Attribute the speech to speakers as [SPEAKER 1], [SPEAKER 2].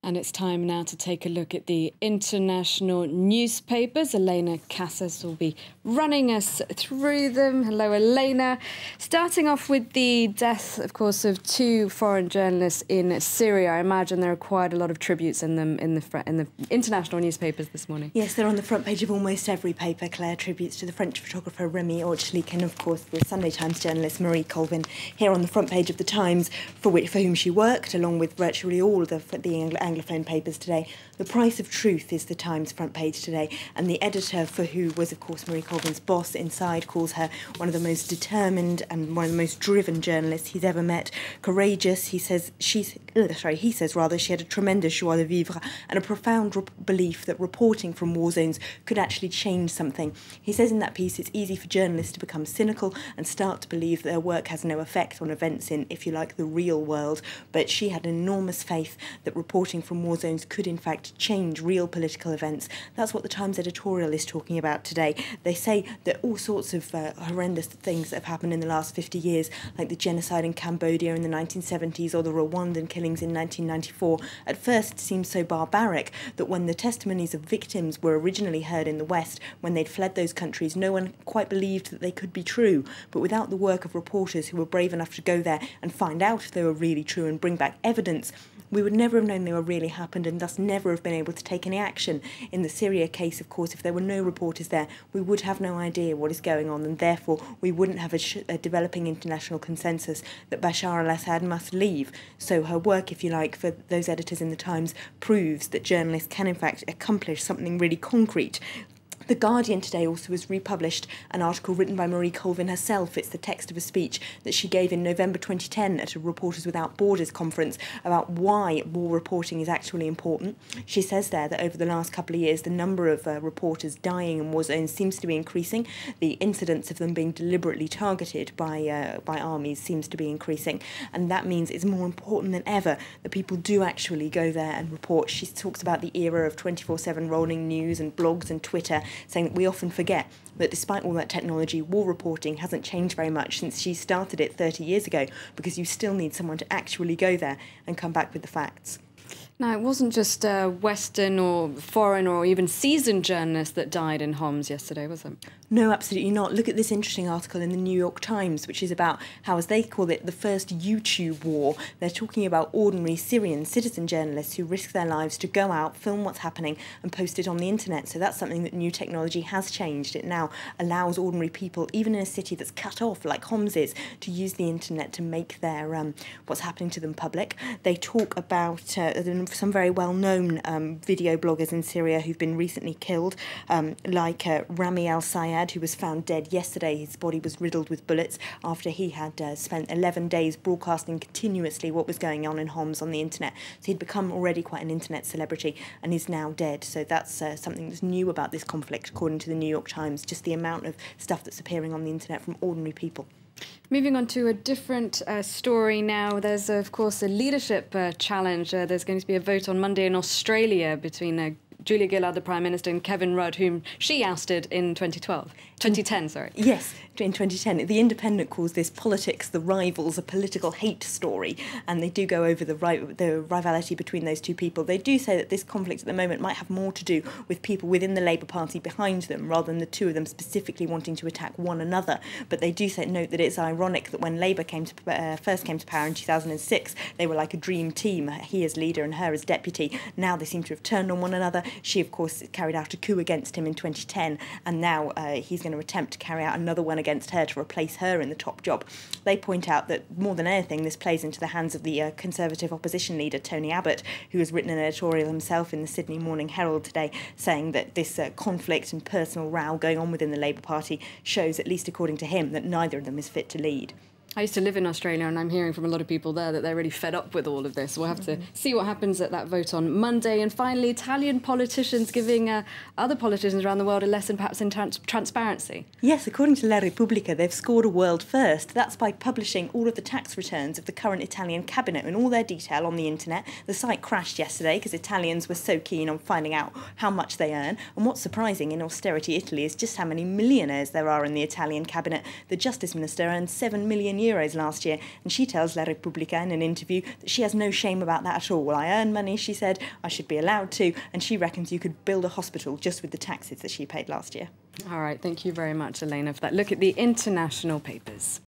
[SPEAKER 1] And it's time now to take a look at the international newspapers. Elena Casas will be running us through them. Hello, Elena. Starting off with the death, of course, of two foreign journalists in Syria. I imagine there are quite a lot of tributes in them in the international newspapers this morning.
[SPEAKER 2] Yes, they're on the front page of almost every paper, Claire. Tributes to the French photographer Remy Orchlik and, of course, the Sunday Times journalist Marie Colvin. Here on the front page of the Times, for whom she worked, along with virtually all the Anglophone papers today. The price of truth is the Times front page today, and the editor, for who was, of course, Marie Colvin's boss inside, calls her one of the most determined and one of the most driven journalists he's ever met. Courageous, he says she had a tremendous joie de vivre and a profound belief that reporting from war zones could actually change something. He says in that piece it's easy for journalists to become cynical and start to believe that their work has no effect on events in, if you like, the real world, but she had enormous faith that reporting from war zones could in fact change real political events. That's what the Times editorial is talking about today. They say that all sorts of horrendous things that have happened in the last 50 years, like the genocide in Cambodia in the 1970s or the Rwandan killings in 1994, at first seemed so barbaric that when the testimonies of victims were originally heard in the West, when they'd fled those countries, no one quite believed that they could be true. But without the work of reporters who were brave enough to go there and find out if they were really true and bring back evidence, we would never have known they were really happened and thus never have been able to take any action. In the Syria case, of course, if there were no reporters there, we would have no idea what is going on, and therefore we wouldn't have a developing international consensus that Bashar al-Assad must leave. So her work, if you like, for those editors in the Times proves that journalists can in fact accomplish something really concrete. The Guardian today also has republished an article written by Marie Colvin herself. It's the text of a speech that she gave in November 2010 at a Reporters Without Borders conference about why war reporting is actually important. She says there that over the last couple of years, the number of reporters dying in war zones seems to be increasing. The incidence of them being deliberately targeted by armies seems to be increasing. And that means it's more important than ever that people do actually go there and report. She talks about the era of 24/7 rolling news and blogs and Twitter, saying that we often forget that despite all that technology, war reporting hasn't changed very much since she started it 30 years ago, because you still need someone to actually go there and come back with the facts.
[SPEAKER 1] Now, it wasn't just Western or foreign or even seasoned journalists that died in Homs yesterday, was it?
[SPEAKER 2] No, absolutely not. Look at this interesting article in the New York Times, which is about how, as they call it, the first YouTube war. They're talking about ordinary Syrian citizen journalists who risk their lives to go out, film what's happening and post it on the internet. So that's something that new technology has changed. It now allows ordinary people, even in a city that's cut off like Homs is, to use the internet to make their what's happening to them public. They talk about some very well-known video bloggers in Syria who've been recently killed, like Rami al-Sayed, who was found dead yesterday. His body was riddled with bullets after he had spent 11 days broadcasting continuously what was going on in Homs on the internet. So he'd become already quite an internet celebrity and is now dead. So that's something that's new about this conflict, according to the New York Times, just the amount of stuff that's appearing on the internet from ordinary people.
[SPEAKER 1] Moving on to a different story now. There's, of course, a leadership challenge. There's going to be a vote on Monday in Australia between Julia Gillard, the Prime Minister, and Kevin Rudd, whom she ousted in 2010, sorry.
[SPEAKER 2] Yes, in 2010. The Independent calls this Politics, the Rivals, a political hate story, and they do go over the rivalry between those two people. They do say that this conflict at the moment might have more to do with people within the Labour Party behind them, rather than the two of them specifically wanting to attack one another. But they do note that it's ironic that when Labour first came to power in 2006, they were like a dream team, he as leader and her as deputy. Now they seem to have turned on one another. She, of course, carried out a coup against him in 2010, and now he's going to attempt to carry out another one against her to replace her in the top job. They point out that, more than anything, this plays into the hands of the Conservative opposition leader, Tony Abbott, who has written an editorial himself in the Sydney Morning Herald today, saying that this conflict and personal row going on within the Labour Party shows, at least according to him, that neither of them is fit to lead.
[SPEAKER 1] I used to live in Australia, and I'm hearing from a lot of people there that they're really fed up with all of this. We'll have to see what happens at that vote on Monday. And finally, Italian politicians giving other politicians around the world a lesson perhaps in transparency.
[SPEAKER 2] Yes, according to La Repubblica, they've scored a world first. That's by publishing all of the tax returns of the current Italian cabinet in all their detail on the internet. The site crashed yesterday because Italians were so keen on finding out how much they earn. And what's surprising in austerity Italy is just how many millionaires there are in the Italian cabinet. The Justice Minister earned €7 million heroes last year, and she tells La Repubblica in an interview that she has no shame about that at all. Well, I earn money, she said, I should be allowed to, and she reckons you could build a hospital just with the taxes that she paid last year.
[SPEAKER 1] All right, thank you very much, Elena, for that look at the international papers.